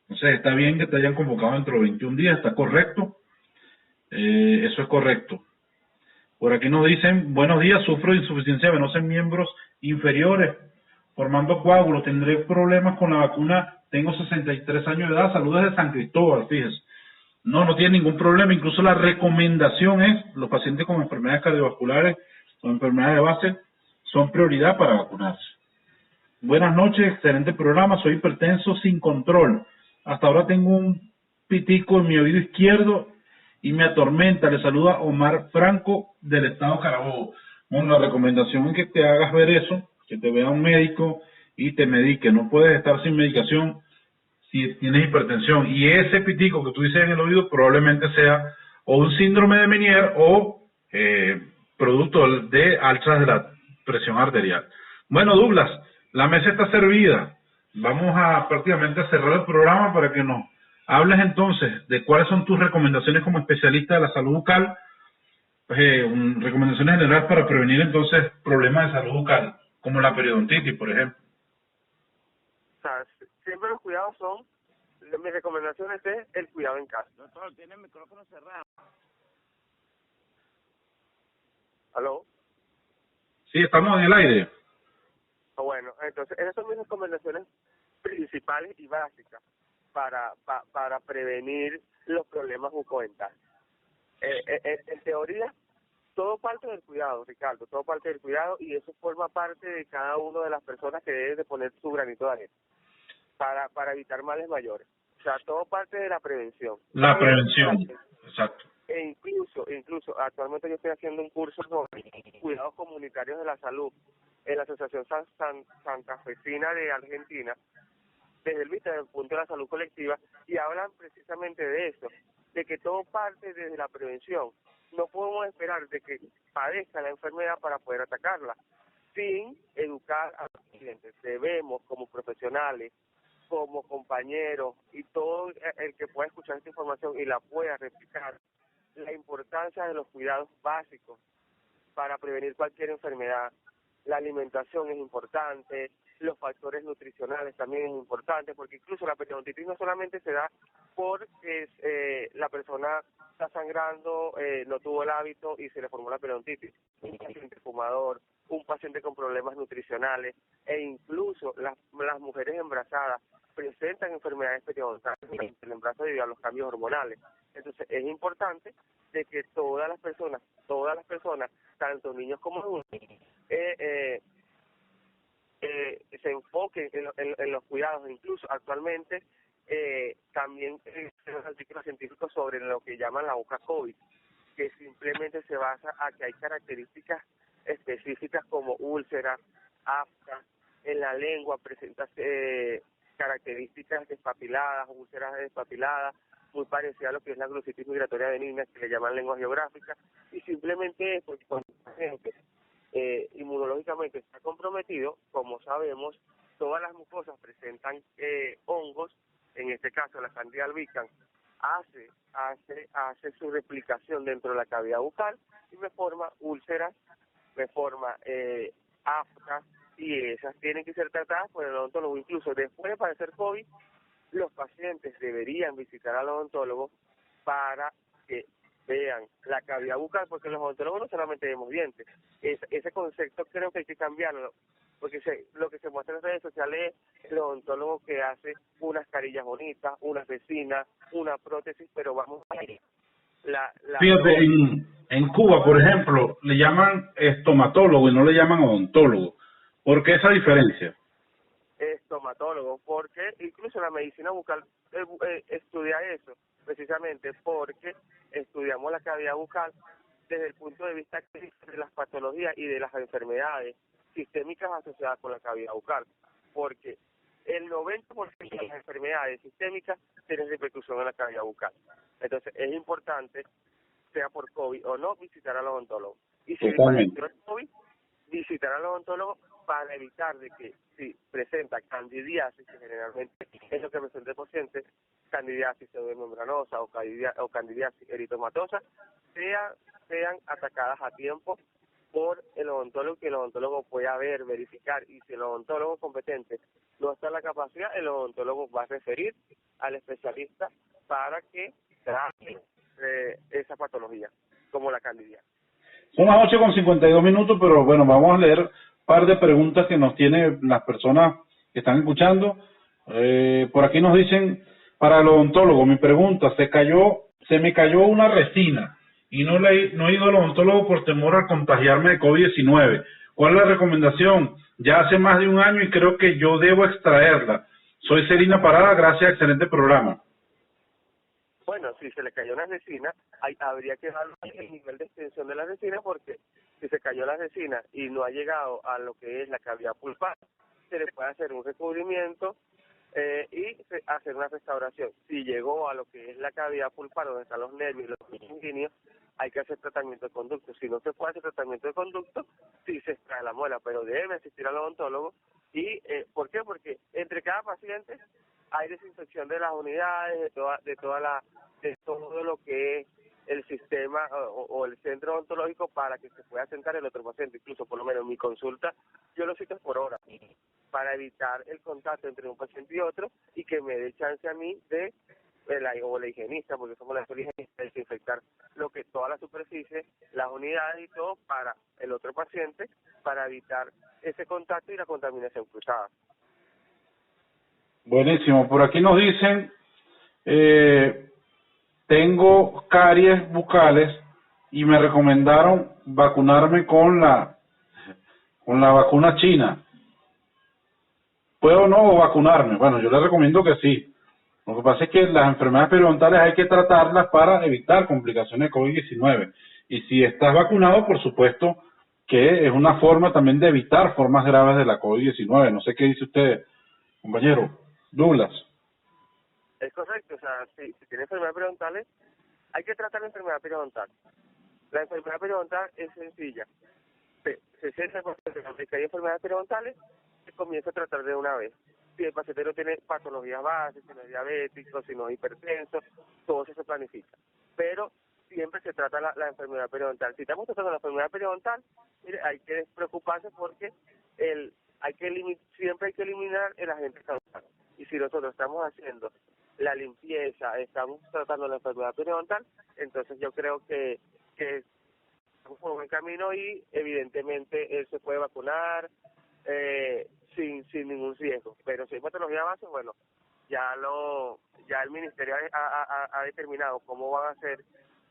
Entonces está bien que te hayan convocado dentro de 21 días, está correcto, eso es correcto. Por aquí nos dicen: buenos días, sufro de insuficiencia venosa en miembros inferiores, formando coágulos, tendré problemas con la vacuna, tengo 63 años de edad, saludos de San Cristóbal, fíjese. No tiene ningún problema, incluso la recomendación es: los pacientes con enfermedades cardiovasculares o enfermedades de base son prioridad para vacunarse. Buenas noches, excelente programa, soy hipertenso sin control, hasta ahora tengo un pitico en mi oído izquierdo y me atormenta. Le saluda Omar Franco del estado Carabobo. Bueno, la recomendación es que te hagas ver eso, que te vea un médico y te medique. No puedes estar sin medicación si tienes hipertensión, y ese pitico que tú dices en el oído probablemente sea o un síndrome de Meniere o producto de alzas de la presión arterial. Bueno, Douglas, la mesa está servida. Vamos a prácticamente a cerrar el programa para que nos hables entonces de cuáles son tus recomendaciones como especialista de la salud bucal, recomendaciones generales para prevenir entonces problemas de salud bucal, como la periodontitis, por ejemplo. O sea, siempre los cuidados son, mis recomendaciones es el cuidado en casa. Doctor, tiene el micrófono cerrado. ¿Aló? Sí, estamos en el aire. Bueno, entonces esas son mis recomendaciones principales y básicas para prevenir los problemas bucodentales. En teoría, todo parte del cuidado, Ricardo, todo parte del cuidado, y eso forma parte de cada una de las personas que deben de poner su granito de arena para evitar males mayores. O sea, todo parte de la prevención. La prevención, exacto. E incluso, actualmente yo estoy haciendo un curso sobre cuidados comunitarios de la salud en la Asociación Santafesina de Argentina, desde el punto de la salud colectiva, y hablan precisamente de eso, de que todo parte desde la prevención. no podemos esperar de que padezca la enfermedad para poder atacarla, sin educar a los pacientes. Debemos, como profesionales, como compañeros y todo el que pueda escuchar esta información y la pueda replicar, la importancia de los cuidados básicos para prevenir cualquier enfermedad. La alimentación es importante, los factores nutricionales también es importante, porque incluso la periodontitis no solamente se da porque la persona está sangrando, no tuvo el hábito y se le formó la periodontitis. Un paciente fumador, un paciente con problemas nutricionales e incluso las mujeres embarazadas presentan enfermedades periodontales en el embarazo debido a los cambios hormonales. Entonces es importante de que todas las personas, tanto niños como adultos, se enfoquen en los cuidados. Incluso actualmente también los artículos científicos sobre lo que llaman la boca COVID, que simplemente se basa a que hay características específicas como úlceras, aftas, en la lengua presenta características despapiladas, úlceras despapiladas, muy parecida a lo que es la glossitis migratoria benigna, que le llaman lengua geográfica, y simplemente es porque cuando el paciente inmunológicamente está comprometido, como sabemos, todas las mucosas presentan hongos, en este caso la Candida albicans hace su replicación dentro de la cavidad bucal y me forma úlceras, me forma aftas, y esas tienen que ser tratadas por el odontólogo. Incluso después de padecer COVID, los pacientes deberían visitar al odontólogo para que vean la cavidad bucal, porque los odontólogos no solamente vemos dientes. Ese concepto creo que hay que cambiarlo, porque lo que se muestra en redes sociales es el odontólogo que hace unas carillas bonitas, unas resinas, una prótesis, pero vamos a ir. Fíjate, en Cuba, por ejemplo, le llaman estomatólogo y no le llaman odontólogo. ¿Por qué esa diferencia? Estomatólogo, porque incluso la medicina bucal estudia eso, precisamente porque estudiamos la cavidad bucal desde el punto de vista de las patologías y de las enfermedades sistémicas asociadas con la cavidad bucal, porque el 90% de las enfermedades sistémicas tienen repercusión en la cavidad bucal. Entonces es importante, sea por COVID o no, visitar al odontólogo. Y si padeció el COVID, visitar al odontólogo para evitar de que si presenta candidiasis, que generalmente es lo que presenta el paciente, candidiasis pseudomembranosa o candidiasis eritomatosa, sean atacadas a tiempo por el odontólogo, que el odontólogo pueda ver, verificar, y si el odontólogo competente no está en la capacidad, el odontólogo va a referir al especialista para que trate esa patología, como la candidiasis. Son las 8:52, pero bueno, vamos a leer un par de preguntas que nos tienen las personas que están escuchando. Por aquí nos dicen, para el odontólogo, mi pregunta, se me cayó una resina y no he ido al odontólogo por temor a contagiarme de COVID-19. ¿Cuál es la recomendación? Ya hace más de un año y creo que yo debo extraerla. Soy Celina Parada, gracias, excelente programa. Bueno, si se le cayó una resina, habría que evaluar el nivel de extensión de la resina, porque si se cayó la resina y no ha llegado a lo que es la cavidad pulpar, se le puede hacer un recubrimiento y hacer una restauración. Si llegó a lo que es la cavidad pulpar, donde están los nervios y los sanguíneos, hay que hacer tratamiento de conducto. Si no se puede hacer tratamiento de conducto, sí se extrae la muela, pero debe asistir al odontólogo. ¿Y por qué? Porque entre cada paciente hay desinfección de las unidades, de todo lo que es el sistema o el centro odontológico, para que se pueda sentar el otro paciente. Incluso, por lo menos en mi consulta, yo lo cito por hora, para evitar el contacto entre un paciente y otro, y que me dé chance a mí la higienista, porque somos la higienista, desinfectar toda la superficie, las unidades y todo para el otro paciente, para evitar ese contacto y la contaminación cruzada. Buenísimo. Por aquí nos dicen, tengo caries bucales y me recomendaron vacunarme con la vacuna china. ¿Puedo o no vacunarme? Bueno, yo les recomiendo que sí. Lo que pasa es que las enfermedades periodontales hay que tratarlas para evitar complicaciones de COVID-19. Y si estás vacunado, por supuesto que es una forma también de evitar formas graves de la COVID-19. No sé qué dice usted, compañero Douglas. Es correcto, o sea, si tiene enfermedades periodontales, hay que tratar la enfermedad periodontal. La enfermedad periodontal es sencilla. 60% de los que hay enfermedades periodontales se comienza a tratar de una vez. Si el paciente no tiene patologías bases, si no es diabético, si no es hipertenso, todo eso se planifica. Pero siempre se trata la enfermedad periodontal. Si estamos tratando la enfermedad periodontal, mire, hay que preocuparse porque siempre hay que eliminar el agente causal. Y si nosotros estamos haciendo la limpieza, estamos tratando la enfermedad periodontal, entonces yo creo que estamos por buen camino y evidentemente él se puede vacunar sin ningún riesgo. Pero si hay patología base, bueno, ya el ministerio ha determinado cómo van a hacer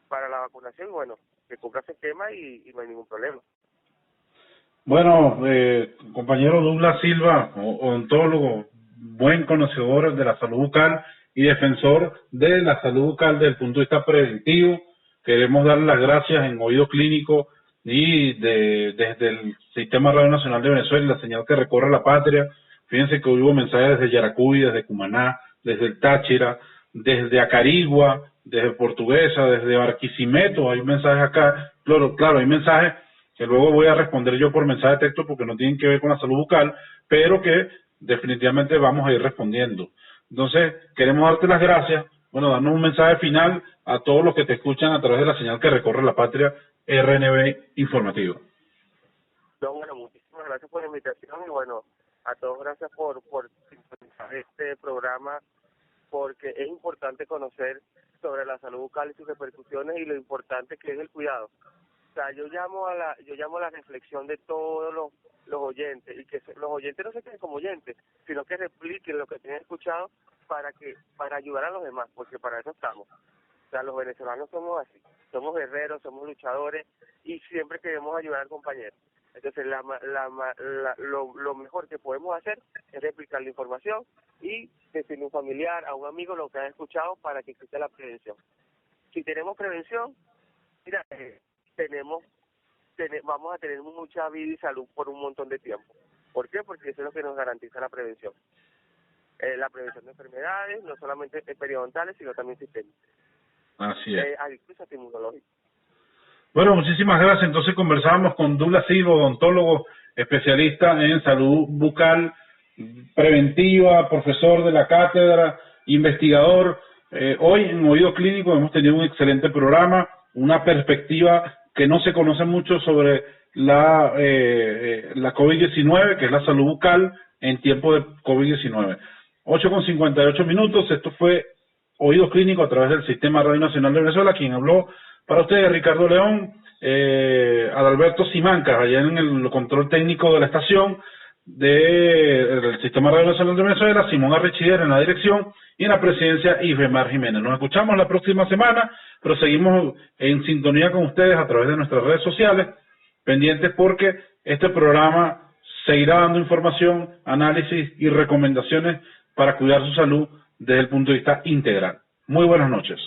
para la vacunación, bueno, que cumpla ese esquema y no hay ningún problema. Bueno, compañero Douglas Silva, odontólogo, buen conocedor de la salud bucal y defensor de la salud bucal desde el punto de vista preventivo, queremos darle las gracias en Oído Clínico y desde el Sistema Radio Nacional de Venezuela y la señal que recorre la patria. Fíjense que hubo mensajes desde Yaracuy, desde Cumaná, desde el Táchira, desde Acarigua, desde Portuguesa, desde Barquisimeto, hay mensajes acá, claro, hay mensajes que luego voy a responder yo por mensaje de texto porque no tienen que ver con la salud bucal, pero que definitivamente vamos a ir respondiendo. Entonces, queremos darte las gracias, bueno, darnos un mensaje final a todos los que te escuchan a través de la señal que recorre la patria RNB Informativo. No, bueno, muchísimas gracias por la invitación y bueno, a todos gracias por sintonizar este programa, porque es importante conocer sobre la salud bucal y sus repercusiones y lo importante que es el cuidado. O sea, yo llamo a la reflexión de todos los oyentes, y que los oyentes no se queden como oyentes, sino que repliquen lo que tienen escuchado para ayudar a los demás, porque para eso estamos. O sea, los venezolanos somos así, somos guerreros, somos luchadores y siempre queremos ayudar al compañero. Entonces, lo mejor que podemos hacer es replicar la información y decirle a un familiar, a un amigo lo que han escuchado para que exista la prevención. Si tenemos prevención, mira, vamos a tener mucha vida y salud por un montón de tiempo. ¿Por qué? Porque eso es lo que nos garantiza la prevención. La prevención de enfermedades, no solamente periodontales, sino también sistémicas. Así es. Incluso inmunológicas. Bueno, muchísimas gracias. Entonces conversábamos con Douglas Silva, odontólogo, especialista en salud bucal preventiva, profesor de la cátedra, investigador. Hoy en Oído Clínico hemos tenido un excelente programa, una perspectiva que no se conoce mucho sobre la COVID-19, que es la salud bucal en tiempo de COVID-19. 8:58. Esto fue Oído Clínico a través del Sistema Radio Nacional de Venezuela. Quien habló para ustedes, Ricardo León, Adalberto Simancas, allá en el control técnico de la estación del Sistema Radio Nacional de Venezuela, Simón Arrechider en la dirección y en la presidencia Isbemar Jiménez. Nos escuchamos la próxima semana, pero seguimos en sintonía con ustedes a través de nuestras redes sociales, pendientes porque este programa seguirá dando información, análisis y recomendaciones para cuidar su salud desde el punto de vista integral. Muy buenas noches.